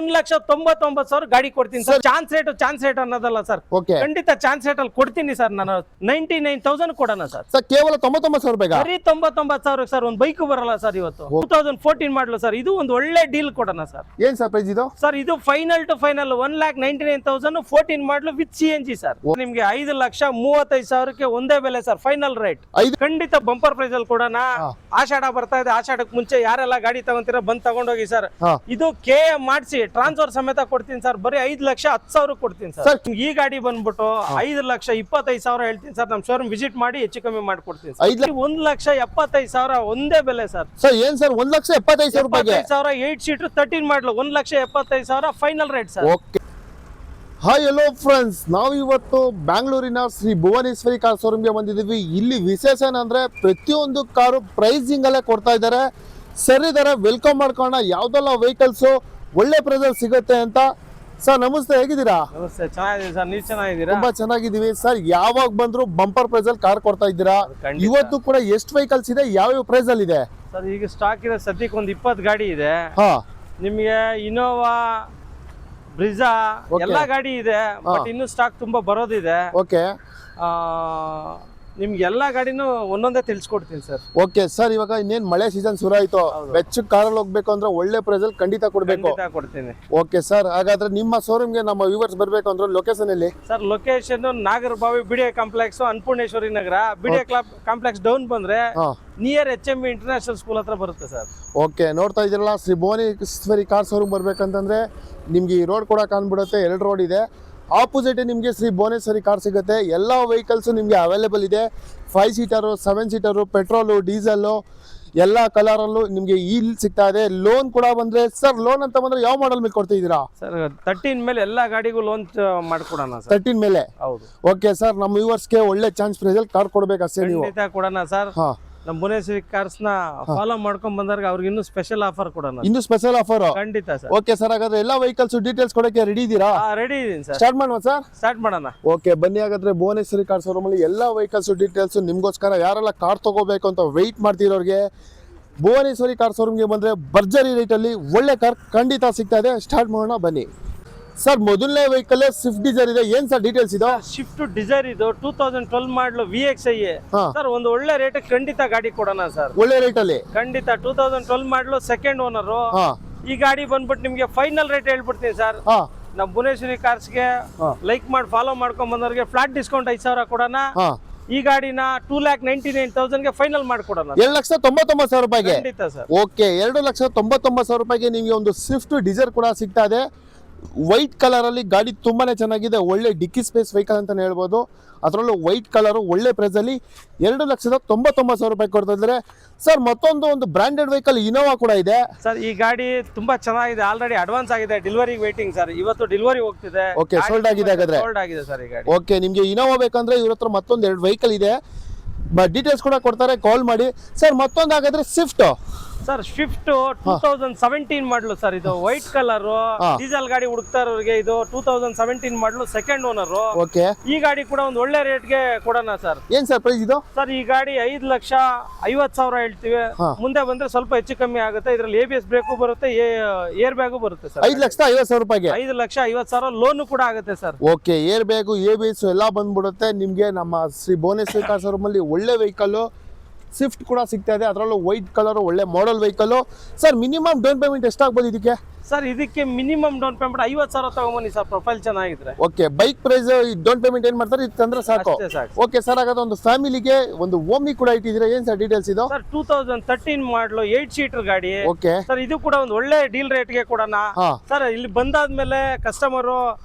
1,99,000 ಗಾಡಿ ಕೊಡ್ತೀನಿ sir. Chance rate ಅನ್ನೋದಲ್ಲ ಸರ್, ಖಂಡಿತ ಚಾನ್ಸ್ ರೇಟ್ ಅಲ್ಲಿ ಕೊಡ್ತೀನಿ ಸರ್. ನಾನು 99,000 ಕೊಡೋಣ ಸರ್. ಕೇವಲ 99,000 ರೂಪಾಯಿ, ಬರೀ 99,000 ಸರ್. ಒಂದು ಬೈಕ್ ಬರಲ್ಲ ಸರ್ ಇವತ್ತು. 2014 ಮಾಡಲು ಸರ್. ಇದು ಒಂದು ಒಳ್ಳೆ ಡೀಲ್ ಕೊಡೋಣ ಸರ್. ಏನ್ ಸರ್ ಪ್ರೈಸ್ ಇದು ಸರ್? ಇದು ಫೈನಲ್ ಟು ಫೈನಲ್ 1,99,000 14 ಮಾಡಲು ವಿತ್ CNG ಸರ್. ನಿಮ್ಗೆ 5,35,000ಕ್ಕೆ ಒಂದೇ ಬೆಲೆ ಸರ್, ಫೈನಲ್ ರೇಟ್. ಖಂಡಿತ ಬಂಪರ್ ಪ್ರೈಸ್ ಅಲ್ಲಿ ಕೊಡೋಣ. ಆಷಾಢ ಬರ್ತಾ ಇದೆ, ಆಷಾಢಕ್ಕೆ ಮುಂಚೆ ಯಾರೆಲ್ಲ ಗಾಡಿ ತಗೊಂತೀರಾ ಬಂದ್ ತಗೊಂಡೋಗಿ ಸರ್. ಇದು KM ಮಾಡಿಸಿ ಟ್ರಾನ್ಸ್ಫರ್ ಸಮೇತ ಕೊಡ್ತೀನಿ ಸರ್. ಬರೀ 5,10,000 ಕೊಡ್ತೀನಿ ಸರ್. ಈ ಗಾಡಿ ಬಂದ್ಬಿಟ್ಟು 5,25,000 ಹೇಳ್ತೀನಿ ಸರ್. ನಮ್ ಶೋರೂಮ್ ವಿಸಿಟ್ ಮಾಡಿ ಹೆಚ್ಚು ಕಮ್ಮಿ ಮಾಡ್ಕೊಡ್ತೀನಿ. 1,75,000 ಒಂದೇ ಬೆಲೆ ಸರ್. ಏನ್ ಸರ್ 1,75,000 ರೂಪಾಯಿ? 8 ಸೀಟರ್ 13 ಮಾಡಲು 1,75,000 final rate sir. Hi hello friends, ನಾವು ಇವತ್ತು ಬ್ಯಾಂಗ್ಳೂರಿನ ಶ್ರೀ ಭುವನೇಶ್ವರಿ ಕಾರ್ ಶೋರೂಮ್ಗೆ ಬಂದಿದ್ದೀವಿ. ಇಲ್ಲಿ ವಿಶೇಷ ಏನಂದ್ರೆ ಪ್ರತಿಯೊಂದು ಕಾರು ಪ್ರೈಸಿಂಗ್ ಅಲ್ಲೇ ಕೊಡ್ತಾ ಇದ್ದಾರೆ. ಸರಿ ಇದಾರೆ, ವೆಲ್ಕಮ್ ಮಾಡ್ಕೋಣ. ಯಾವ್ದೆಲ್ಲ ವೆಹಿಕಲ್ಸ್ ಒಳ್ಳೆ ಪ್ರೈಸ್ ಸಿಗುತ್ತೆ ಅಂತ. ಸರ್ ನಮಸ್ತೆ, ಹೇಗಿದ್ದೀರಾ? ನಮಸ್ತೆ, ಚೆನ್ನಾಗಿದೆ ಸರ್. ನೀವು ಚೆನ್ನಾಗಿದ್ದೀರಾ? ತುಂಬಾ ಚೆನ್ನಾಗಿದ್ದೀವಿ ಸರ್. ಯಾವಾಗ ಬಂದ್ರು ಬಂಪರ್ ಪ್ರೈಸ್ ಅಲ್ಲಿ ಕಾರ್ ಕೊಡ್ತಾ ಇದ್ದೀರಾ. ಇವತ್ತು ಕೂಡ ಎಷ್ಟು ವೆಹಿಕಲ್ಸ್ ಇದೆ, ಯಾವ ಪ್ರೈಸ್ ಅಲ್ಲಿ ಇದೆ ಸರ್? ಈಗ ಸ್ಟಾಕ್ ಇದೆ ಸದ್ಯಕ್ಕೆ ಒಂದು 20 ಗಾಡಿ ಇದೆ. ನಿಮ್ಗೆ ಇನೋವಾ, ಬ್ರಿಜಾ ಎಲ್ಲಾ ಗಾಡಿ ಇದೆ. ಬಟ್ ಇನ್ನು ಸ್ಟಾಕ್ ತುಂಬಾ ಬರೋದಿದೆ. ನಿಮ್ಗೆ ಎಲ್ಲಾ ಗಾಡಿನೂ ಒಂದೊಂದೇ ತಿಳಿಸ್ಕೊಡ್ತೀನಿ ಸರ್. ಓಕೆ ಸರ್, ಇವಾಗ ಇನ್ನೇನ್ ಮಳೆ ಸೀಸನ್ ಶುರು ಆಯ್ತು. ಬೆಚ್ಚ ಕಾರಲ್ಲಿ ಹೋಗ್ಬೇಕು ಅಂದ್ರೆ ಒಳ್ಳೆ ಪ್ರೈಸ್ ಅಲ್ಲಿ ಖಂಡಿತ ಕೊಡ್ಬೇಕು. ಕೊಡ್ತೀನಿ. ಓಕೆ ಸರ್, ಹಾಗಾದ್ರೆ ನಿಮ್ಮ ಶೋರೂಮ್ಗೆ ನಮ್ಮ ವ್ಯೂವರ್ಸ್ ಬರ್ಬೇಕು ಅಂದ್ರೆ ಲೊಕೇಶನ್ ಎಲ್ಲಿ? Sir location Nagarbhavi BDA complex, Annapoorneshwari Nagar. BDA complex down ಬಂದ್ರೆ ನಿಯರ್ HMB ಇಂಟರ್ನ್ಯಾಷನಲ್ ಸ್ಕೂಲ್ ಹತ್ರ ಬರುತ್ತೆ ಸರ್. ಓಕೆ, ನೋಡ್ತಾ ಇದ್ದೀರಲ್ಲ, ಶ್ರೀ ಭುವನೇಶ್ವರಿ ಕಾರ್ ಶೋರೂಮ್ ಬರ್ಬೇಕಂತಂದ್ರೆ ನಿಮ್ಗೆ ಈ ರೋಡ್ ಕೂಡ ಕಾಣ್ಬಿಡುತ್ತೆ. 2 ರೋಡ್ ಇದೆ. ಆಪೋಸಿಟ್ ನಿಮಗೆ ಶ್ರೀ ಭುವನೇಶ್ವರಿ ಕಾರ್ ಸಿಗುತ್ತೆ. ಎಲ್ಲ ವೆಹಿಕಲ್ಸ್ ನಿಮಗೆ ಅವೈಲೇಬಲ್ ಇದೆ. 5 ಸೀಟರು, 7 ಸೀಟರು, ಪೆಟ್ರೋಲು, ಡೀಸೆಲ್ ಎಲ್ಲ ಕಲರಲ್ಲೂ ನಿಮಗೆ ಇಲ್ಲಿ ಸಿಗ್ತಾ ಇದೆ. ಲೋನ್ ಕೂಡ ಬಂದ್ರೆ ಸರ್, ಲೋನ್ ಅಂತ ಬಂದ್ರೆ ಯಾವ ಮಾಡಲ್ ಮೇಲೆ ಕೊಡ್ತಿದ್ದೀರಾ ಸರ್? 13 ಮೇಲೆ ಎಲ್ಲ ಗಾಡಿಗೂ ಲೋನ್ ಮಾಡ್ಕೊಡೋಣ ಸರ್. 13 ಮೇಲೆ? ಹೌದು. ಓಕೆ ಸರ್, ನಮ್ಮ ವ್ಯೂವರ್ಸ್ಗೆ ಒಳ್ಳೆ ಚಾನ್ಸ್ ಪ್ರೈಸ್ ಅಲ್ಲಿ ಕಾರ್ ಕೊಡ್ಬೇಕಷ್ಟೇ ನೀವು. ಕೊಡೋಣ ಸರ್. ನಮ್ಮ ಭುವನೇಶ್ವರಿ ಕಾರ್ಸ್ ನ ಫಾಲೋ ಮಾಡ್ಕೊಂಡ್ ಬಂದಾಗ ಅವ್ರಿಗೆ ಇನ್ನೂ ಸ್ಪೆಷಲ್ ಆಫರ್ ಕೊಡೋಣ. ಇನ್ನು ಸ್ಪೆಷಲ್ ಆಫರ್? ಖಂಡಿತ ಸರ್. ಓಕೆ ಸರ್, ಹಾಗಾದ್ರೆ ಎಲ್ಲ ವೆಹಿಕಲ್ಸ್ ಡೀಟೇಲ್ಸ್ ಕೊಡಕ್ಕೆ ರೆಡಿ ಇದ್ದೀರಾ? ರೆಡಿ ಇದೀನಿ ಸರ್. ಸ್ಟಾರ್ಟ್ ಮಾಡೋಣ ಸರ್? ಸ್ಟಾರ್ಟ್ ಮಾಡೋಣ. ಓಕೆ, ಬನ್ನಿ. ಹಾಗಾದ್ರೆ ಭುವನೇಶ್ವರಿ ಕಾರ್ ಶೋರೂಮ್ ಅಲ್ಲಿ ಎಲ್ಲ ವೆಹಿಕಲ್ಸ್ ಡೀಟೇಲ್ಸ್ ನಿಮ್ಗೋಸ್ಕರ, ಯಾರೆಲ್ಲ ಕಾರ್ ತಗೋಬೇಕು ಅಂತ ವೆಯ್ಟ್ ಮಾಡ್ತಿರೋರಿಗೆ ಭುವನೇಶ್ವರಿ ಕಾರ್ ಶೋರೂಮ್ಗೆ ಬಂದ್ರೆ ಭರ್ಜರಿ ರೇಟ್ ಅಲ್ಲಿ ಒಳ್ಳೆ ಕಾರ್ ಖಂಡಿತ ಸಿಗ್ತಾ ಇದೆ. ಸ್ಟಾರ್ಟ್ ಮಾಡೋಣ ಬನ್ನಿ. ಸರ್, ಮೊದಲನೇ ವೆಹಿಕಲ್ ಸ್ವಿಫ್ಟ್ ಡಿಸೈರ್ ಇದೆ. ಏನ್ ಸರ್ ಡೀಟೇಲ್ಸ್ ಇದು? ಸ್ವಿಫ್ಟ್ ಡಿಸೈರ್ ಇದು 2012 ಮಾಡಲು VXi ಸರ್. ಒಂದು ಒಳ್ಳೆ ರೇಟ್ ಖಂಡಿತ ಗಾಡಿ ಕೊಡೋಣ ಸರ್. ಒಳ್ಳೆ ರೇಟ್ ಅಲ್ಲಿ ಖಂಡಿತ. 2012 ಮಾಡಲು ಸೆಕೆಂಡ್ ಓನರ್. ಈ ಗಾಡಿ ಬಂದ್ಬಿಟ್ಟು ನಿಮ್ಗೆ ಫೈನಲ್ ರೇಟ್ ಹೇಳ್ಬಿಡ್ತೀನಿ ಸರ್. ನಮ್ಮ ಭುವನೇಶ್ವರಿ ಕಾರ್ಸ್ಗೆ ಲೈಕ್ ಮಾಡಿ ಫಾಲೋ ಮಾಡ್ಕೊಂಡ್ ಬಂದವ್ರಿಗೆ ಫ್ಲಾಟ್ ಡಿಸ್ಕೌಂಟ್ 5,000 ಕೊಡೋಣ. ಈ ಗಾಡಿನ 2,99,000ಗೆ ಫೈನಲ್ ಮಾಡ್ಕೊಡೋಣ. 2,99,000 ರೂಪಾಯಿಗೆ? ಖಂಡಿತ ಸರ್. ಓಕೆ, 2,99,000 ರೂಪಾಯಿಗೆ ನಿಮಗೆ ಒಂದು ಸ್ವಿಫ್ಟ್ ಡಿಸೈರ್ ಕೂಡ ಸಿಗ್ತಾ ಇದೆ. ವೈಟ್ ಕಲರ್ ಅಲ್ಲಿ ಗಾಡಿ ತುಂಬಾನೇ ಚೆನ್ನಾಗಿದೆ. ಒಳ್ಳೆ ಡಿಕ್ಕಿ ಸ್ಪೇಸ್ ವೆಹಿಕಲ್ ಅಂತಾನೆ ಹೇಳ್ಬೋದು. ಅದರಲ್ಲೂ ವೈಟ್ ಕಲರ್ ಒಳ್ಳೆ ಪ್ರೈಸ್ ಅಲ್ಲಿ 2,99,000 ರೂಪಾಯಿ ಕೊಡ್ತಾ ಇದ್ದಾರೆ ಸರ್. ಮತ್ತೊಂದು ಬ್ರಾಂಡೆಡ್ ವೆಹಿಕಲ್ ಇನೋವಾ ಕೂಡ ಇದೆ ಸರ್. ಈ ಗಾಡಿ ತುಂಬಾ ಚೆನ್ನಾಗಿದೆ. ಆಲ್ರೆಡಿ ಅಡ್ವಾನ್ಸ್ ಆಗಿದೆ. Delivery waiting sir. ಇವತ್ತು ಡೆಲಿವರಿ ಹೋಗ್ತಿದೆ. ಓಕೆ, ಸೋಲ್ಡ್ ಆಗಿದೆ ಹಾಗಾದ್ರೆ? ಸೋಲ್ಡ್ ಆಗಿದೆ ಸರ್ ಈ ಗಾಡಿ. ಓಕೆ, ನಿಮ್ಗೆ ಇನೋವಾ ಬೇಕಂದ್ರೆ ಇವ್ರ ಹತ್ರ ಮತ್ತೊಂದು 2 ವೆಹಿಕಲ್ ಇದೆ. ಡೀಟೇಲ್ಸ್ ಕೂಡ ಕೊಡ್ತಾರೆ, ಕಾಲ್ ಮಾಡಿ ಸರ್. ಮತ್ತೊಂದು ಹಾಗಾದ್ರೆ ಸ್ವಿಫ್ಟ್ ಸರ್. ಸ್ವಿಫ್ಟ್ 2017 ಮಾಡಲು ಸರ್. ಇದು ವೈಟ್ ಕಲರ್ ಡೀಸೆಲ್ ಗಾಡಿ ಹುಡುಕ್ತಾ ಇರೋರಿಗೆ ಇದು 2017 ಮಾಡಲು ಸೆಕೆಂಡ್ ಓನರ್. ಓಕೆ, ಈ ಗಾಡಿ ಕೂಡ ಒಂದು ಒಳ್ಳೆ ರೇಟ್ಗೆ ಕೊಡೋಣ ಸರ್. ಏನ್ ಸರ್ ಪ್ರೈಸ್ ಇದು? ಸರ್ ಈ ಗಾಡಿ 5,50,000 ಹೇಳ್ತೀವಿ. ಮುಂದೆ ಬಂದ್ರೆ ಸ್ವಲ್ಪ ಹೆಚ್ಚು ಕಮ್ಮಿ ಆಗುತ್ತೆ. ಇದ್ರಲ್ಲಿ ABS ಬ್ರೇಕು ಬರುತ್ತೆ, ಏರ್ ಬ್ಯಾಗು ಬರುತ್ತೆ ಸರ್. 5,50,000 ರೂಪಾಯಿಗೆ? 5,50,000 ಲೋನ್ ಕೂಡ ಆಗುತ್ತೆ sir. Okay, air bag, ABS ಎಲ್ಲ ಬಂದ್ಬಿಡುತ್ತೆ ನಿಮ್ಗೆ. ನಮ್ಮ ಶ್ರೀ ಭುವನೇಶ್ವರಿ ಕಾರ್ ಶೋರೂಮ್ ಅಲ್ಲಿ ಒಳ್ಳೆ ವೆಹಿಕಲ್ ಸ್ವಿಫ್ಟ್ ಕೂಡ ಸಿಗ್ತಾ ಇದೆ. ಅದರಲ್ಲೂ ವೈಟ್ ಕಲರ್ ಒಳ್ಳೆ model vehicle sir. Minimum down payment ಎಷ್ಟಾಗ್ಬೋದು ಇದಕ್ಕೆ? ಸರ್ ಇದಕ್ಕೆ ಮಿನಿಮಮ್ ಡೌನ್ ಪೇಮೆಂಟ್ 50,000 ತಗೊಂಬನ್ನಿ ಸರ್. ಪ್ರೊಫೈಲ್ ಚೆನ್ನಾಗಿದ್ರೆ. Okay, bike price down payment ಏನ್ ಮಾಡ್ತಾರೆ ಇತ್ತಂದ್ರೆ ಸಾಕು? ಓಕೆ ಸರ್, ಹಾಗಾದ್ರೆ ಒಂದು ಫ್ಯಾಮಿಲಿಗೆ ಒಂದು ಓಮ್ನಿ ಕೂಡ ಇಟ್ಟಿದ್ದೀರಾ. ಏನ್ ಸರ್ ಡೀಟೇಲ್ಸ್ ಇದು? ಸರ್ 2013 ಮಾಡಲು 8 ಸೀಟರ್ ಗಾಡಿ. ಓಕೆ ಸರ್, ಇದು ಕೂಡ ಒಂದು ಒಳ್ಳೆ ಡೀಲ್ ರೇಟ್ಗೆ ಕೊಡೋಣ ಸರ್. ಇಲ್ಲಿ ಬಂದಾದ್ಮೇಲೆ ಕಸ್ಟಮರು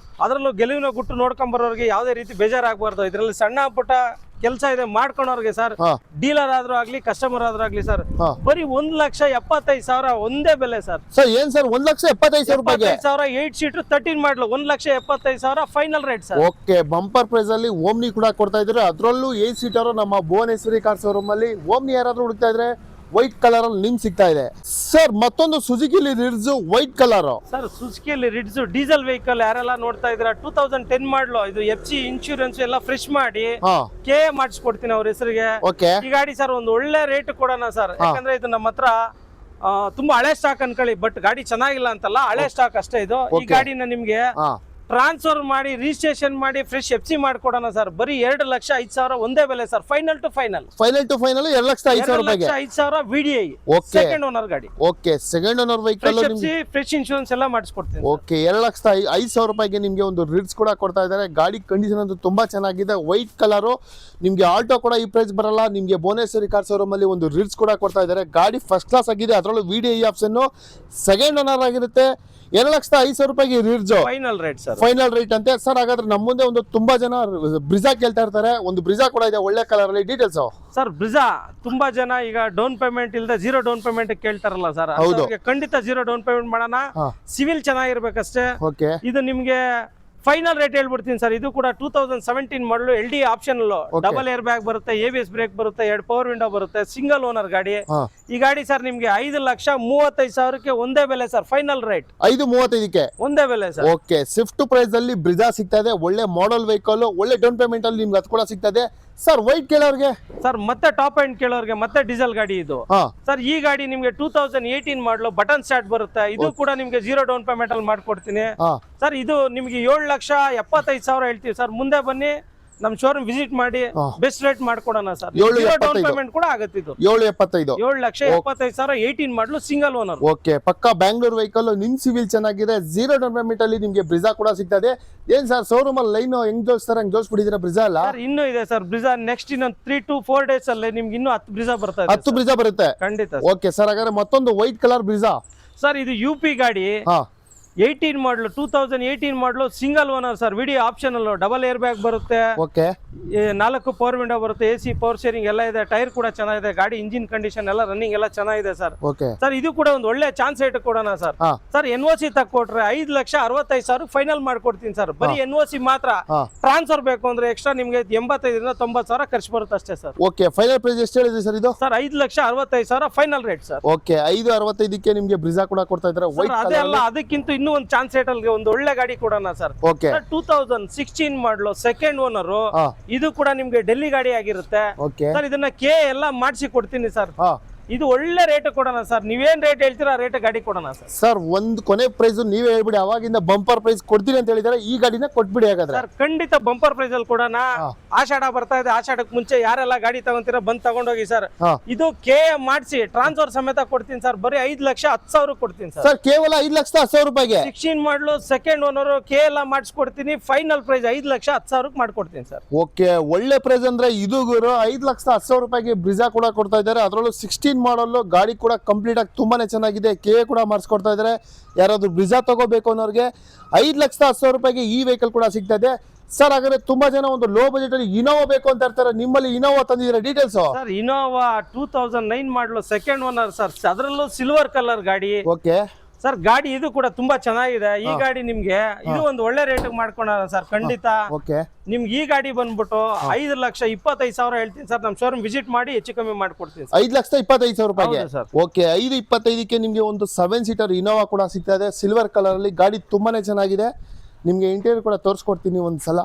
ಅದರಲ್ಲೂ ಗೆಲುವಿನ ಗುಟ್ಟು ನೋಡ್ಕೊಂಡ್ ಬರೋರಿಗೆ ಯಾವುದೇ ರೀತಿ ಬೇಜಾರಾಗಬಾರ್ದು. ಇದರಲ್ಲಿ ಸಣ್ಣ ಪುಟ್ಟ ಕೆಲಸ ಇದೆ ಮಾಡ್ಕೊಳೋರ್ಗೆ ಸರ್. ಡೀಲರ್ ಆದ್ರೂ ಆಗ್ಲಿ, ಕಸ್ಟಮರ್ ಆದ್ರೂ ಆಗ್ಲಿ ಸರ್. ಬರೀ 1,75,000 ಒಂದೇ ಬೆಲೆ ಸರ್. ಸರ್ ಏನ್ ಸರ್ 1,75,000 ರೂಪಾಯಿಗೆ? 8 ಸೀಟರ್ 13 ಮಾಡಲು 1,75,000 final rate sir. Okay, bumper price ಅಲ್ಲಿ ಓಮ್ನಿ ಕೂಡ ಕೊಡ್ತಾ ಇದ್ರೆ. ಅದರಲ್ಲೂ 8 ಸೀಟರ್ ನಮ್ಮ ಭುವನೇಶ್ವರಿ ಕಾರ್ ಶೋರೂಮ್ ಅಲ್ಲಿ ಓಮ್ನಿ ಯಾರಾದ್ರೂ ಹುಡುಕ್ತಾ ಇದ್ರೆ ವೈಟ್ ಕಲರ್ ಅಲ್ಲಿ ನಿಮ್ಗೆ ಸಿಗ್ತಾ ಇದೆ ಸರ್. ಮತ್ತೊಂದು ಸುಜುಕಿಲಿ ರಿಡ್ಜ್ ವೈಟ್ ಕಲರ್ ಸರ್. ಸುಜುಕಿಲಿ ರಿಡ್ಜ್ ಡೀಸೆಲ್ ವೆಹಿಕಲ್ ಯಾರೆಲ್ಲ ನೋಡ್ತಾ ಇದ್ದೀರಾ 2010 ಮಾಡಲು. ಇದು FC ಇನ್ಶೂರೆನ್ಸ್ ಎಲ್ಲ ಫ್ರೆಶ್ ಮಾಡಿ KA ಮಾಡಿಸ್ಕೊಡ್ತೀನಿ ಅವ್ರ ಹೆಸರಿಗೆ. ಈ ಗಾಡಿ ಸರ್ ಒಂದು ಒಳ್ಳೆ ರೇಟ್ ಕೊಡೋಣ ಸರ್. ಯಾಕಂದ್ರೆ ಇದು ನಮ್ಮ ಹತ್ರ ತುಂಬಾ ಹಳೆ ಸ್ಟಾಕ್ ಅನ್ಕೊಳ್ಳಿ, ಬಟ್ ಗಾಡಿ ಚೆನ್ನಾಗಿಲ್ಲ ಅಂತಲ್ಲ, ಹಳೆ ಸ್ಟಾಕ್ ಅಷ್ಟೇ ಇದು. ಈ ಗಾಡಿನ ನಿಮ್ಗೆ ಟ್ರಾನ್ಸ್ಫರ್ ಮಾಡಿ ರಿಜಿಸ್ಟ್ರೇಷನ್ ಮಾಡಿ ಫ್ರೆಶ್ FC ಮಾಡ್ಕೊಡೋಣ ಸರ್. ಬರೀ 2,05,000 ಒಂದೇ ಬೆಲೆ ಸರ್. ಫೈನಲ್ ಟು ಫೈನಲ್ 2,05,000 ರೂಪಾಯಿಗೆ 2,05,000 VDI ಸೆಕೆಂಡ್ ಓನರ್ ಗಾಡಿ. Okay, second owner vehicle fresh insurance ಎಲ್ಲ ಮಾಡಿಸ್ಕೊಡ್ತೀನಿ. ಓಕೆ, 2,05,000 ರೂಪಾಯಿಗೆ ನಿಮ್ಗೆ ಒಂದು ರಿಡ್ಸ್ ಕೂಡ ಕೊಡ್ತಾ ಇದ್ದಾರೆ. ಗಾಡಿ ಕಂಡೀಷನ್ ಅಂತೂ ತುಂಬಾ ಚೆನ್ನಾಗಿದೆ, ವೈಟ್ ಕಲರ್. ನಿಮ್ಗೆ ಆಲ್ಟೋ ಕೂಡ ಈ ಪ್ರೈಸ್ ಬರಲ್ಲ. ನಿಮ್ಗೆ ಭುವನೇಶ್ವರಿ ಕಾರ್ ಶೋರೂಮ್ ಅಲ್ಲಿ ಒಂದು ರಿಡ್ಸ್ ಕೂಡ ಕೊಡ್ತಾ ಇದ್ದಾರೆ. ಗಾಡಿ ಫಸ್ಟ್ ಕ್ಲಾಸ್ ಆಗಿದೆ, ಅದರಲ್ಲೂ VDI ಆಪ್ಷನ್, ಸೆಕೆಂಡ್ ಓನರ್ ಆಗಿರುತ್ತೆ. 2,05,000 ರೂಪಾಯಿಗೆ Ritz final rate sir. Final rate ಅಂತೆ ಸರ್. ಹಾಗಾದ್ರೆ ನಮ್ಮ ಮುಂದೆ ಒಂದು ತುಂಬಾ ಜನ ಬ್ರಿಜಾ ಕೇಳ್ತಾ ಇರ್ತಾರೆ, ಒಂದು ಬ್ರಿಜಾ ಕೂಡ ಇದೆ ಒಳ್ಳೆ ಕಲರ್ ಅಲ್ಲಿ. Details sir. ಬ್ರಿಜಾ ತುಂಬಾ ಜನ ಈಗ ಡೌನ್ ಪೇಮೆಂಟ್ ಇಲ್ಲದೆ 0 ಡೌನ್ ಪೇಮೆಂಟ್ ಕೇಳ್ತಾರಲ್ಲ ಸರ್, ಖಂಡಿತ 0 ಡೌನ್ ಪೇಮೆಂಟ್ ಮಾಡೋಣ. ಸಿವಿಲ್ ಚೆನ್ನಾಗಿರ್ಬೇಕಷ್ಟೇ. ಓಕೆ, ಇದು ನಿಮ್ಗೆ ಫೈನಲ್ ರೇಟ್ ಹೇಳ್ಬಿಡ್ತೀನಿ ಸರ್. ಇದು ಕೂಡ 2017 ಮಾಡಲು LD option, double air bag ಬರುತ್ತೆ, ABS ಬ್ರೇಕ್ ಬರುತ್ತೆ, 2 ಪವರ್ ವಿಂಡೋ ಬರುತ್ತೆ, ಸಿಂಗಲ್ ಓನರ್ ಗಾಡಿ. ಈ ಗಾಡಿ ಸರ್ ನಿಮ್ಗೆ 5,35,000 ಒಂದೇ ಬೆಲೆ ಸರ್. ಫೈನಲ್ ರೇಟ್ 5,35,000 ಒಂದೇ ಬೆಲೆ ಸರ್. ಓಕೆ, ಸ್ವಿಫ್ಟ್ ಪ್ರೈಸ್ ಅಲ್ಲಿ ಬ್ರಿಜಾ ಸಿಗ್ತಾ ಇದೆ, ಒಳ್ಳೆ ಮಾಡಲ್ ವೆಹಿಕಲ್, ಒಳ್ಳೆ ಡೌನ್ ಪೇಮೆಂಟ್ ಅಲ್ಲಿ ನಿಮ್ಗೆ ಅದು ಕೂಡ ಸಿಗ್ತಾ ಇದೆ ಸರ್. ವೈಟ್ ಕೇಳೋರ್ಗೆ ಸರ್, ಮತ್ತೆ ಟಾಪ್ ಎಂಡ್ ಕೇಳೋರ್ಗೆ ಮತ್ತೆ ಡೀಸೆಲ್ ಗಾಡಿ ಇದು ಸರ್. ಈ ಗಾಡಿ ನಿಮ್ಗೆ 2018 ಮಾಡಲು ಬಟನ್ ಸ್ಟಾರ್ಟ್ ಬರುತ್ತೆ. ಇದು ಕೂಡ ನಿಮ್ಗೆ 0 ಡೌನ್ ಪೇಮೆಂಟ್ ಅಲ್ಲಿ ಮಾಡ್ಕೊಡ್ತೀನಿ ಸರ್. ಇದು ನಿಮ್ಗೆ 7,75,000 ಹೇಳ್ತೀವಿ ಸರ್. ಮುಂದೆ ಬನ್ನಿ, ನಮ್ ಶೋರೂಮ್ ವಿಸಿಟ್ ಮಾಡಿ ಬೆಸ್ಟ್ ರೇಟ್ ಮಾಡ್ಕೊಡೋಣ ಸರ್. 0 ಡೌನ್ ಪೇಮೆಂಟ್ ಕೂಡ ಆಗುತ್ತೆ. ಇದು 7,75,000 7,75,000 18 ಮಾಡಲು ಸಿಂಗಲ್ ಓನರ್. ಓಕೆ, ಪಕ್ಕ ಬ್ಯಾಂಗ್ಳೂರ್ ವೆಹಿಕಲ್, ನಿಮ್ ಸಿವಿಲ್ ಚೆನ್ನಾಗಿದೆ, 0 ಡೌನ್ ಪೇಮೆಂಟ್ ಅಲ್ಲಿ ನಿಮ್ಗೆ ಬ್ರಿಜಾ ಕೂಡ ಸಿಗ್ತಾ ಇದೆ. ಏನ್ ಸರ್ ಶೋರೂಮ್ ಅಲ್ಲಿ ಲೈನ್ ಹೆಂಗ್ ಜೋಡಿಸ್ತಾರೆ ಹಂಗ್ ಜೋಡಿಸ್ಬಿಟ್ಟಿದ್ದೀರಾ ಬ್ರಿಜಾ ಅಲ್ಲ? ಇನ್ನೂ ಇದೆ ಸರ್ ಬ್ರಿಜಾ. ನೆಕ್ಸ್ಟ್ ಇನ್ನೊಂದು 3 to 4 ಡೇಸ್ ಅಲ್ಲಿ ನಿಮ್ಗೆ ಇನ್ನೂ 10 ಬ್ರಿಜಾ ಬರ್ತಾ ಇದೆ. 10 ಬ್ರಿಜಾ ಬರುತ್ತೆ ಖಂಡಿತ. ಓಕೆ ಸರ್, ಹಾಗಾದ್ರೆ ಮತ್ತೊಂದು ವೈಟ್ ಕಲರ್ ಬ್ರಿಜಾ ಸರ್. ಇದು UP ಗಾಡಿ, 18 ಮಾಡಲು 2018 ಮಾಡಲು single owner sir. VDI option ಅಲ್ಲೂ ಡಬಲ್ ಏರ್ ಬ್ಯಾಗ್ ಬರುತ್ತೆ. ಓಕೆ, 4 ಪವರ್ ವಿಂಡೋ ಬರುತ್ತೆ, AC ಪವರ್ ಶೇರಿಂಗ್ ಎಲ್ಲ ಇದೆ, ಟೈರ್ ಕೂಡ ಚೆನ್ನಾಗಿದೆ. ಗಾಡಿ ಇಂಜಿನ್ ಕಂಡೀಷನ್ ಎಲ್ಲ ರನ್ನಿಂಗ್ ಎಲ್ಲ ಚೆನ್ನಾಗಿದೆ ಸರ್. ಓಕೆ ಸರ್, ಇದು ಕೂಡ ಒಂದು ಒಳ್ಳೆ ಚಾನ್ಸ್ ರೇಟ್ ಕೊಡೋಣ ಸರ್. ಸರ್, NOC ತಕ್ಕೊಟ್ರೆ 5,65,000 ಫೈನಲ್ ಮಾಡ್ಕೊಡ್ತೀನಿ ಸರ್. ಬರೀ NOC ಮಾತ್ರ. ಟ್ರಾನ್ಸ್ಫರ್ ಬೇಕು ಅಂದ್ರೆ ಎಕ್ಸ್ಟ್ರಾ ನಿಮ್ಗೆ 85,000 to 90,000 ಖರ್ಚು ಬರುತ್ತೆ ಅಷ್ಟೇ ಸರ್. ಓಕೆ, ಫೈನಲ್ ಪ್ರೈಸ್ ಎಷ್ಟು ಹೇಳಿದೆ ಸರ್ ಇದು? Sir, 5,65,000 final rate sir. Okay, 5,65,000 ನಿಮ್ಗೆ ಬ್ರಿಜಾ ಕೂಡ ಕೊಡ್ತಾ ಇದ್ದಾರೆ. ವೈಟ್ ಅದೇ ಅಲ್ಲ, ಅದಕ್ಕಿಂತ ಇನ್ನೂ ಒಂದು ಚಾನ್ಸ್ ರೇಟ್ ಅಲ್ಲಿ ಒಂದು ಒಳ್ಳೆ ಗಾಡಿ ಕೊಡೋಣ ಸರ್. ಓಕೆ, 2016 ಮಾಡಲು ಸೆಕೆಂಡ್ ಓನರ್. ಇದು ಕೂಡ ನಿಮ್ಗೆ ಡೆಲ್ಲಿ ಗಾಡಿ ಆಗಿರುತ್ತೆ ಸರ್. ಇದನ್ನ ಎಲ್ಲ ಮಾಡಿಸಿ ಕೊಡ್ತೀನಿ ಸರ್. ಇದು ಒಳ್ಳೆ ರೇಟ್ ಕೊಡೋಣ ಸರ್. ನೀವೇನ್ ರೇಟ್ ಹೇಳ್ತೀರಾ ರೇಟ್ ಗಾಡಿ ಕೊಡೋಣ ಸರ್. ಸರ್, ಒಂದು ಕೊನೆ ಪ್ರೈಸ್ ನೀವೇ ಹೇಳ್ಬಿಡಿ. ಅವಾಗಿಂದ ಬಂಪರ್ ಪ್ರೈಸ್ ಕೊಡ್ತೀನಿ ಅಂತ ಹೇಳಿದಾರೆ, ಈ ಗಾಡಿನ ಕೊಟ್ಬಿಡಿ ಹಾಗಾದ್ರೆ. ಸರ್, ಖಂಡಿತ ಬಂಪರ್ ಪ್ರೈಸ್ ಅಲ್ಲಿ ಕೊಡೋಣ. ಆಷಾಢ ಬರ್ತಾ ಇದೆ, ಆಷಾಢಕ್ಕೆ ಮುಂಚೆ ಯಾರೆಲ್ಲ ಗಾಡಿ ತಗೊಂತೀರಾ ಬಂದ್ ತಗೊಂಡೋಗಿ ಸರ್. ಇದು ಮಾಡಿಸಿ ಟ್ರಾನ್ಸ್ಫರ್ ಸಮೇತ ಕೊಡ್ತೀನಿ ಸರ್. ಬರೀ 5,10,000 ಕೊಡ್ತೀನಿ ಸರ್. ಕೇವಲ 5,10,000 ರೂಪಾಯಿಗೆ 16 ಮಾಡಲು ಸೆಕೆಂಡ್ ಓನರ್ ಎಲ್ಲ ಮಾಡಿಸ್ಕೊಡ್ತೀನಿ. ಫೈನಲ್ ಪ್ರೈಸ್ 5,10,000 ಮಾಡ್ಕೊಡ್ತೀನಿ ಸರ್. ಓಕೆ, ಒಳ್ಳೆ ಪ್ರೈಸ್ ಅಂದ್ರೆ ಇದು ಗುರು. 5,10,000 ರೂಪಾಯಿಗೆ ಬ್ರಿಜಾ ಕೂಡ ಕೊಡ್ತಾ ಇದ್ದಾರೆ, ಅದರಲ್ಲೂ 16 ಮಾಡಲ್ ಗಾಡಿ ಕೂಡ ಕಂಪ್ಲೀಟ್ ಆಗಿ ತುಂಬಾನೇ ಚೆನ್ನಾಗಿದೆ. ಕೂಡ ಮಾಡಿಸ್ಕೊಡ್ತಾ ಇದ್ದಾರೆ. ಯಾರಾದ್ರೂ ಬ್ರಿಜಾ ತಗೋಬೇಕು ಅನ್ನೋರಿಗೆ 5,10,000 ರೂಪಾಯಿಗೆ ಈ ವೆಹಿಕಲ್ ಕೂಡ ಸಿಗ್ತಾ ಇದೆ ಸರ್. ಹಾಗಾದ್ರೆ ತುಂಬಾ ಜನ ಒಂದು ಲೋ ಬಜೆಟ್ ಅಲ್ಲಿ ಇನೋವಾ ಬೇಕು ಅಂತ ಇರ್ತಾರೆ, ನಿಮ್ಮಲ್ಲಿ ಇನೋವಾ ತಂದಿದ್ದೀರಾ? Details sir. ಇನೋವಾ 2009 ಮಾಡಲು ಸೆಕೆಂಡ್ ಓನರ್ ಸರ್. ಅದರಲ್ಲೂ ಸಿಲ್ವರ್ ಕಲರ್ ಗಾಡಿ. ಓಕೆ ಸರ್, ಗಾಡಿ ಇದು ಕೂಡ ತುಂಬಾ ಚೆನ್ನಾಗಿದೆ. ಈ ಗಾಡಿ ನಿಮ್ಗೆ ಇದು ಒಂದು ಒಳ್ಳೆ ರೇಟ್ ಮಾಡ್ಕೊಂಡ ಸರ್. ಖಂಡಿತ ನಿಮ್ಗೆ ಈ ಗಾಡಿ ಬಂದ್ಬಿಟ್ಟು 5,25,000 ಹೇಳ್ತೀನಿ ಸರ್. ನಮ್ ಶೋರೂಮ್ ವಿಸಿಟ್ ಮಾಡಿ ಹೆಚ್ಚು ಕಮ್ಮಿ ಮಾಡ್ಕೊಡ್ತೀನಿ. 5,25,000 ರೂಪಾಯಿಗೆ. ಓಕೆ, 5,25,000ಕ್ಕೆ ನಿಮ್ಗೆ ಒಂದು 7 ಸೀಟರ್ ಇನೋವಾ ಕೂಡ ಸಿಗ್ತಾ ಇದೆ, ಸಿಲ್ವರ್ ಕಲರ್ ಅಲ್ಲಿ. ಗಾಡಿ ತುಂಬಾನೇ ಚೆನ್ನಾಗಿದೆ. ನಿಮ್ಗೆ ಇಂಟೀರಿಯರ್ ಕೂಡ ತೋರಿಸ್ಕೊಡ್ತೀನಿ ಒಂದ್ಸಲ.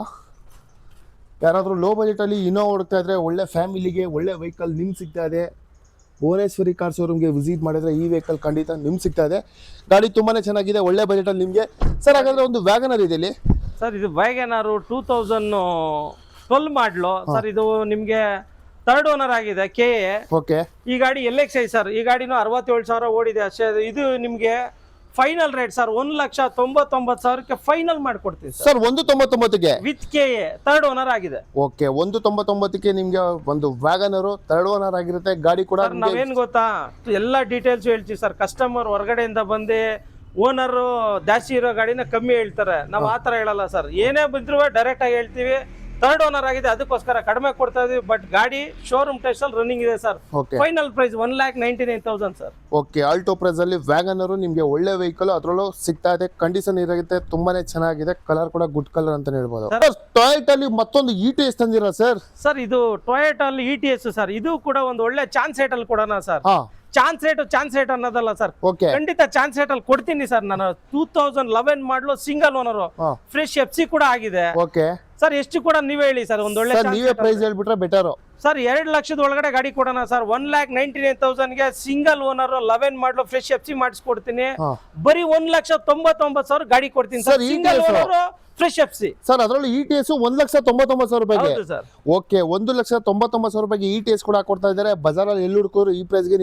ಯಾರಾದ್ರೂ ಲೋ ಬಜೆಟ್ ಅಲ್ಲಿ ಇನೋವಾ ಹುಡುಕ್ತಾ ಇದ್ರೆ, ಒಳ್ಳೆ ಫ್ಯಾಮಿಲಿಗೆ ಒಳ್ಳೆ ವೆಹಿಕಲ್ ನಿಮ್ಗೆ ಸಿಗ್ತಾ ಇದೆ. ಭುವನೇಶ್ವರಿ ಕಾರ್ ಶೋರೂಮ್ಗೆ ವಿಸಿಟ್ ಮಾಡಿದ್ರೆ ಈ ವೆಹಿಕಲ್ ಖಂಡಿತ ನಿಮ್ಗೆ ಸಿಗ್ತಾ ಇದೆ. ಗಾಡಿ ತುಂಬಾನೇ ಚೆನ್ನಾಗಿದೆ, ಒಳ್ಳೆ ಬಜೆಟ್ ಅಲ್ಲಿ ನಿಮ್ಗೆ. ಸರ್, ಹಾಗಾದ್ರೆ ಒಂದು ವ್ಯಾಗನರ್ ಇದೆ ಇಲ್ಲಿ ಸರ್. ಇದು ವ್ಯಾಗನರ್ 2012 ಮಾಡಲು ಸರ್. ಇದು ನಿಮ್ಗೆ 3rd ಓನರ್ ಆಗಿದೆ, KA. ಓಕೆ, ಈ ಗಾಡಿ LXi ಸರ್. ಈ ಗಾಡಿನೂ 67,000 ಓಡಿದೆ ಅಷ್ಟೇ. ಇದು ನಿಮ್ಗೆ ಫೈನಲ್ ರೇಟ್ ಸರ್ 1,99,000 ಫೈನಲ್ ಮಾಡ್ಕೊಡ್ತೀವಿ ಸರ್. 1,99,000ಗೆ ವಿತ್ KA 3rd ಓನರ್ ಆಗಿದೆ. ಓಕೆ, 1,99,000ಕ್ಕೆ ನಿಮ್ಗೆ ಒಂದು ವ್ಯಾಗನರ್ 3rd ಓನರ್ ಆಗಿರುತ್ತೆ. ಗಾಡಿ ಕೂಡ ನಾವೇನ್ ಗೊತ್ತಾ, ಎಲ್ಲಾ ಡೀಟೇಲ್ಸ್ ಹೇಳ್ತೀವಿ ಸರ್. ಕಸ್ಟಮರ್ ಹೊರಗಡೆಯಿಂದ ಬಂದು ಓನರ್ ಜಾಸ್ತಿ ಇರೋ ಗಾಡಿನ ಕಮ್ಮಿ ಹೇಳ್ತಾರೆ, ನಾವು ಆತರ ಹೇಳಲ್ಲ ಸರ್. ಏನೇ ಬಂದ್ರು ಡೈರೆಕ್ಟ್ ಆಗಿ ಹೇಳ್ತೀವಿ. 3rd ಓನರ್ ಆಗಿದೆ, ಅದಕ್ಕೋಸ್ಕರ ಕಡಿಮೆ ಕೊಡ್ತಾ ಇದೀವಿ. ಬಟ್ ಗಾಡಿ ಶೋರೂಮ್ ಟೆಸ್ಟ್ ಅಲ್ಲಿ ರನ್ನಿಂಗ್ ಇದೆ sir. Final price 1,99,000 sir. Okay, Alto price ಅಲ್ಲಿ ವ್ಯಾಗನರ್ ನಿಮ್ಗೆ ಒಳ್ಳೆ ವೆಹಿಕಲ್ ಅದರಲ್ಲೂ ಸಿಗ್ತಾ ಇದೆ. ಕಂಡೀಷನ್ ಇರುತ್ತೆ, ತುಂಬಾನೇ ಚೆನ್ನಾಗಿದೆ. ಕಲರ್ ಕೂಡ ಗುಡ್ ಕಲರ್ ಅಂತ ಹೇಳ್ಬೋದು. ಟೊಯೋಟಾ ಅಲ್ಲಿ ಮತ್ತೊಂದು ETS ತಂದಿರ ಸರ್. ಸರ್, ಇದು ಟೊಯೋಟಾ ಅಲ್ಲಿ ETS ಸರ್. ಇದು ಕೂಡ ಒಂದು ಒಳ್ಳೆ ಚಾನ್ಸ್ ರೇಟ್ ಅಲ್ಲಿ ಕೊಡೋಣ ಸರ್. ಚಾನ್ಸ್ ರೇಟ್ ಅನ್ನೋದಲ್ಲ ಸರ್. ಖಂಡಿತ ಚಾನ್ಸ್ ರೇಟ್ ಅಲ್ಲಿ ಕೊಡ್ತೀನಿ ಸರ್. ನಾನು 2011 ಮಾಡಲು ಸಿಂಗಲ್ ಓನರ್, ಫ್ರೆಶ್ FC ಕೂಡ ಆಗಿದೆ. ಓಕೆ ಸರ್, ಎಷ್ಟು ಕೂಡ ನೀವೇ ಹೇಳಿ ಸರ್. ಒಂದು ಒಳ್ಳೆ ನೀವೇ ಪ್ರೈಸ್ ಹೇಳ್ಬಿಟ್ರೆ ಬೆಟರ್. ಸರ್ 2 ಲಕ್ಷದ ಒಳಗಡೆ ಗಾಡಿ ಕೊಡೋಣ ಸರ್. 1,99,000ಗೆ ಸಿಂಗಲ್ ಓನರ್ 11 ಮಾಡಲು ಫ್ರೆಶ್ ಎಫ್ ಸಿ ಮಾಡಿಸ್ಕೊಡ್ತೀನಿ. ಬರೀ 1,99,000 ಗಾಡಿ ಕೊಡ್ತೀನಿ sir. Single owner fresh F C sir. ಅದರಲ್ಲಿ ETS 1,99,000 ರೂಪಾಯಿಗೆ. ಸರ್ ಓಕೆ, 1,99,000 ರೂಪಾಯಿಗೆ ETS ಕೂಡ ಕೊಡ್ತಾ ಇದ್ದಾರೆ. ಬಜಾರಲ್ಲಿ ಎಲ್ಲಿ ಹುಡುಕೋರು ಈ ಪ್ರೈಸ್ಗೆ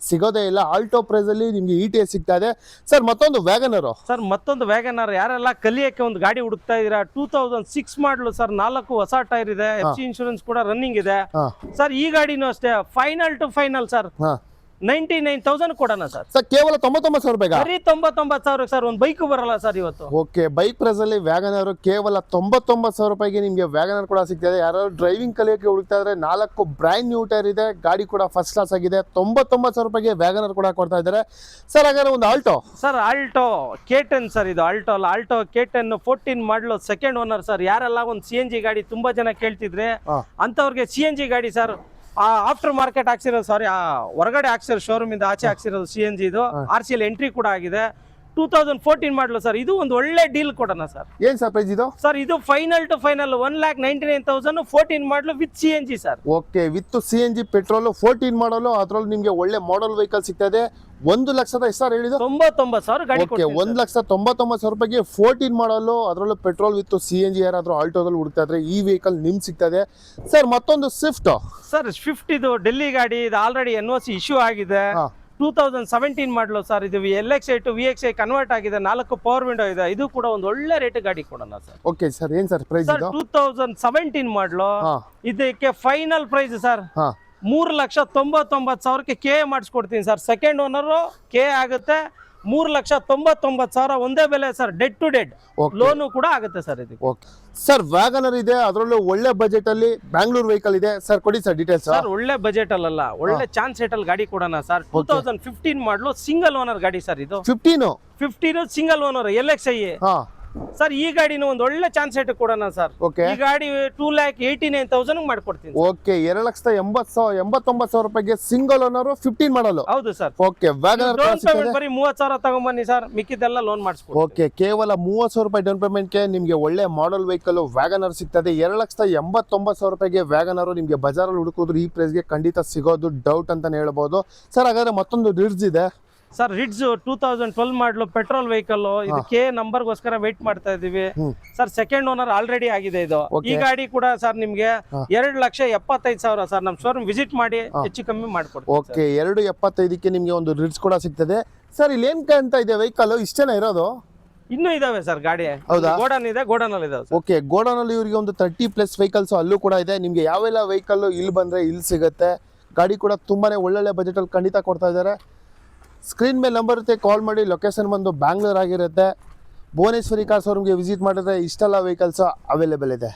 ಸಿಗೋದೇ ಇಲ್ಲ. ಆಲ್ಟೋ ಪ್ರೈಸ್ ಅಲ್ಲಿ ನಿಮ್ಗೆ ETS ಸಿಗ್ತಾ ಇದೆ ಸರ್. ಮತ್ತೊಂದು ವ್ಯಾಗನರ್ ಸರ್, ಮತ್ತೊಂದು ವ್ಯಾಗನರ್. ಯಾರೆಲ್ಲ ಕಲಿಯಕ್ಕೆ ಒಂದು ಗಾಡಿ ಹುಡುಕ್ತಾ ಇದೀರಾ, 2006 ಮಾಡಲು ಸರ್. 4 ಹೊಸ ಟೈರ್ ಇದೆ, FC ಇನ್ಶೂರೆನ್ಸ್ ಕೂಡ ರನ್ನಿಂಗ್ ಇದೆ ಸರ್. ಈ ಗಾಡಿನೂ ಅಷ್ಟೇ ಫೈನಲ್ ಟು ಫೈನಲ್ ಸರ್ 99,000 ಕೊಡೋಣ ಸರ್. ಸರ್ ಕೇವಲ 99,000 ರೂಪಾಯಿಗೆ. ಬರೀ 99,000 ಸರ್. ಒಂದು ಬೈಕ್ ಬರಲ್ಲ ಸರ್ ಇವತ್ತು. ಓಕೆ, ಬೈಕ್ ಪ್ರೈಸ್ ಅಲ್ಲಿ ವ್ಯಾಗನರ್ ಕೇವಲ 99,000 ರೂಪಾಯಿಗೆ ನಿಮಗೆ ವ್ಯಾಗನರ್ ಕೂಡ ಸಿಗ್ತದೆ. ಯಾರು ಡ್ರೈವಿಂಗ್ ಕಲಿಯೋಕೆ ಹುಡುಕ್ತಾ ಇದ್ರೆ 4 ಬ್ರ್ಯಾಂಡ್ ನ್ಯೂ ಟೈರ್ ಇದೆ, ಗಾಡಿ ಕೂಡ ಫಸ್ಟ್ ಕ್ಲಾಸ್ ಆಗಿದೆ. 99,000 ರೂಪಾಯಿಗೆ ವ್ಯಾಗನರ್ ಕೂಡ ಕೊಡ್ತಾ ಇದ್ದಾರೆ ಸರ್. ಹಾಗಾದ್ರೆ ಒಂದು Alto sir, Alto K10 sir. ಇದು ಆಲ್ಟೋ ಅಲ್ಲ, ಆಲ್ಟೋ K10 14 ಮಾಡಲು ಸೆಕೆಂಡ್ ಓನರ್ ಸರ್. ಯಾರೆಲ್ಲ ಒಂದು CNG ಗಾಡಿ ತುಂಬಾ ಜನ ಕೇಳ್ತಿದ್ರೆ ಅಂತವ್ರಿಗೆ CNG ಗಾಡಿ ಸರ್. ಆಫ್ಟರ್ ಮಾರ್ಕೆಟ್ ಹಾಕ್ಸಿರೋದು, ಸಾರಿ ಹೊರಗಡೆ ಹಾಕ್ಸಿರೋ ಶೋರೂಮ್ ಇಂದ ಆಚೆ ಹಾಕ್ಸಿರೋದು CNG. ಇದು RCL ಎಂಟ್ರಿ ಕೂಡ ಆಗಿದೆ. 2014 ಮಾಡಲು ಸರ್. ಇದು ಒಂದು ಒಳ್ಳೆ ಡೀಲ್ ಕೊಡೋಣ ಸರ್. ಏನ್ ಸರ್ ಪ್ರೈಸ್ ಇದು? ಸರ್ ಇದು ಫೈನಲ್ ಟು ಫೈನಲ್ 1,99,000 14 ಮಾಡಲು with CNG sir. Okay, with CNG petrol 14 ಮಾಡಲು. ಅದ್ರಲ್ಲಿ ನಿಮ್ಗೆ ಒಳ್ಳೆ ಮಾಡೆಲ್ ವೆಹಿಕಲ್ ಸಿಗ್ತದೆ. 1,00,000 ಎಷ್ಟು ಸರ್ ಹೇಳಿದ್ದು? 99,000 ಗಾಡಿ. ಓಕೆ, 1,99,000 ರೂಪಾಯಿಗೆ 14 ಮಾಡಲು, ಅದರಲ್ಲೂ ಪೆಟ್ರೋಲ್ ವಿತ್ CNG. ಯಾರಾದ್ರೂ ಆಲ್ಟೋದಲ್ಲಿ ಹುಡುಕ್ತಾ ಇದ್ರೆ ಈ ವೆಹಿಕಲ್ ನಿಮ್ ಸಿಗ್ತದೆ ಸರ್. ಮತ್ತೊಂದು ಸ್ವಿಫ್ಟ್ ಸರ್. ಸ್ವಿಫ್ಟ್ ಇದು ಡೆಲ್ಲಿ ಗಾಡಿ. ಇದು ಆಲ್ರೆಡಿ NOC ಇಶ್ಯೂ ಆಗಿದೆ. 2017 ಮಾಡಲು ಸರ್. ಇದು LXi to VXi ಕನ್ವರ್ಟ್ ಆಗಿದೆ. 4 ಪವರ್ ವಿಂಡೋ ಇದೆ. ಇದು ಕೂಡ ಒಂದು ಒಳ್ಳೆ ರೇಟ್ ಗಾಡಿ ಕೊಡೋಣ ಸರ್. ಓಕೆ ಸರ್, ಏನ್ ಸರ್ ಪ್ರೈಸ್ ಇದು? 2017 ಮಾಡಲು. ಇದಕ್ಕೆ ಫೈನಲ್ ಪ್ರೈಸ್ ಸರ್ 3,99,000ಕ್ಕೆ KA ಮಾಡಿಸ್ಕೊಡ್ತೀನಿ ಸರ್. ಸೆಕೆಂಡ್ ಓನರ್ KA ಆಗುತ್ತೆ. 3,99,000 ಒಂದೇ ಬೆಲೆ sir. Dead to dead loan ಕೂಡ ಆಗುತ್ತೆ ಸರ್ ಇದಕ್ಕೆ. ಓಕೆ ಸರ್, ವ್ಯಾಗನರ್ ಇದೆ, ಅದರಲ್ಲೂ ಒಳ್ಳೆ ಬಜೆಟ್ ಅಲ್ಲಿ ಬ್ಯಾಂಗ್ಳೂರ್ ವೆಹಿಕಲ್ ಇದೆ ಸರ್. ಕೊಡಿ ಸರ್ ಡೀಟೇಲ್ಸ್. ಸರ್ ಒಳ್ಳೆ ಬಜೆಟ್ ಅಲ್ಲ, ಒಳ್ಳೆ ಚಾನ್ಸ್ ಸೆಟಲ್ ಗಾಡಿ ಕೊಡೋಣ ಸರ್. 2015 ಮಾಡಲು ಸಿಂಗಲ್ ಓನರ್ ಗಾಡಿ ಸರ್. ಇದು 15 ಸಿಂಗಲ್ ಓನರ್ LXi ಸರ್. ಈ ಗಾಡಿನ ಒಂದು ಒಳ್ಳೆ ಚಾನ್ಸ್ ರೇಟ್ ಕೊಡೋಣ ಸರ್. ಈ ಗಾಡಿ 2,89,000 ಮಾಡ್ಕೊಡ್ತೀನಿ. ಓಕೆ, 2,89,000 ರೂಪಾಯಿಗೆ ಸಿಂಗಲ್ ಓನರ್ 15 ಮಾಡಲು. ಹೌದು ಸರ್. ಓಕೆ, ವ್ಯಾಗನರ್ ಬರೀ 30,000 ತಗೊಂಬನ್ನಿ ಸರ್. ಮಿಕ್ಕಿದೆಲ್ಲ ಲೋನ್ ಮಾಡಿಸ್ಕೊಡ್ತೀನಿ. ಓಕೆ, ಕೇವಲ 30,000 ರೂಪಾಯಿ ಡೌನ್ ಪೇಮೆಂಟ್ಗೆ ನಿಮಗೆ ಒಳ್ಳೆ ಮಾಡೆಲ್ ವೆಹಿಕಲ್ ವ್ಯಾಗನರ್ ಸಿಗ್ತದೆ. 2,89,000 ರೂಪಾಯಿಗೆ ವ್ಯಾಗನರ್ ನಿಮಗೆ ಬಜಾರಲ್ಲಿ ಹುಡುಕೋದ್ರು ಈ ಪ್ರೈಸ್ಗೆ ಖಂಡಿತ ಸಿಗೋದು ಡೌಟ್ ಅಂತಾನೆ ಹೇಳ್ಬೋದು ಸರ್. ಹಾಗಾದ್ರೆ ಮತ್ತೊಂದು ರಿಡ್ಜ್ ಇದೆ ಸರ್. ರಿಡ್ಜ್ 2012 ಮಾಡಲು ಪೆಟ್ರೋಲ್ ವೆಹಿಕಲ್. ಇದಕ್ಕೆ ನಂಬರ್ಗೋಸ್ಕರ ವೇಟ್ ಮಾಡ್ತಾ ಇದೀವಿ ಸರ್. ಸೆಕೆಂಡ್ ಓನರ್ ಆಲ್ರೆಡಿ ಆಗಿದೆ ಇದು. ಈ ಗಾಡಿ ಕೂಡ ಸರ್ ನಿಮ್ಗೆ 2,75,000 ಸರ್. ನಮ್ ಶೋರೂಮ್ ವಿಸಿಟ್ ಮಾಡಿ ಹೆಚ್ಚು ಕಮ್ಮಿ ಮಾಡ್ಕೊಡ್ತೀವಿ. ಓಕೆ, 2,75ಕ್ಕೆ ನಿಮ್ಗೆ ಒಂದು ರಿಡ್ಜ್ ಕೂಡ ಸಿಗ್ತದೆ ಸರ್. ಇಲ್ಲಿ ಏನ್ ಕಾಣ್ತಾ ಇದೆ ವೆಹಿಕಲ್? ಇಷ್ಟೇನ ಇರೋದು? ಇನ್ನೂ ಇದಾವೆ ಸರ್ ಗಾಡಿ. ಗೋಡನ್ ಇದೆ, ಗೋಡನ್ ಅಲ್ಲಿ ಇದಾವೆ. ಓಕೆ, ಗೋಡನ್ ಅಲ್ಲಿ ಇವರಿಗೆ ಒಂದು 30+ ವೆಹಿಕಲ್ಸ್ ಅಲ್ಲೂ ಕೂಡ ಇದೆ. ನಿಮ್ಗೆ ಯಾವೆಲ್ಲ ವೆಹಿಕಲ್ ಇಲ್ಲಿ ಬಂದ್ರೆ ಇಲ್ಲಿ ಸಿಗುತ್ತೆ. ಗಾಡಿ ಕೂಡ ತುಂಬಾನೇ ಒಳ್ಳೊಳ್ಳೆ ಬಜೆಟ್ ಅಲ್ಲಿ ಖಂಡಿತ ಕೊಡ್ತಾ ಇದ್ದಾರೆ. ಸ್ಕ್ರೀನ್ ಮೇಲೆ ನಂಬರ್ ಇರುತ್ತೆ, ಕಾಲ್ ಮಾಡಿ. ಲೊಕೇಶನ್ ಬಂದು ಬ್ಯಾಂಗ್ಳೂರ್ ಆಗಿರುತ್ತೆ. ಭುವನೇಶ್ವರಿ ಕಾರ್ ಶೋರೂಮ್ಗೆ ವಿಸಿಟ್ ಮಾಡಿದ್ರೆ ಇಷ್ಟೆಲ್ಲ ವೆಹಿಕಲ್ಸ್ ಅವೈಲೇಬಲ್ ಇದೆ.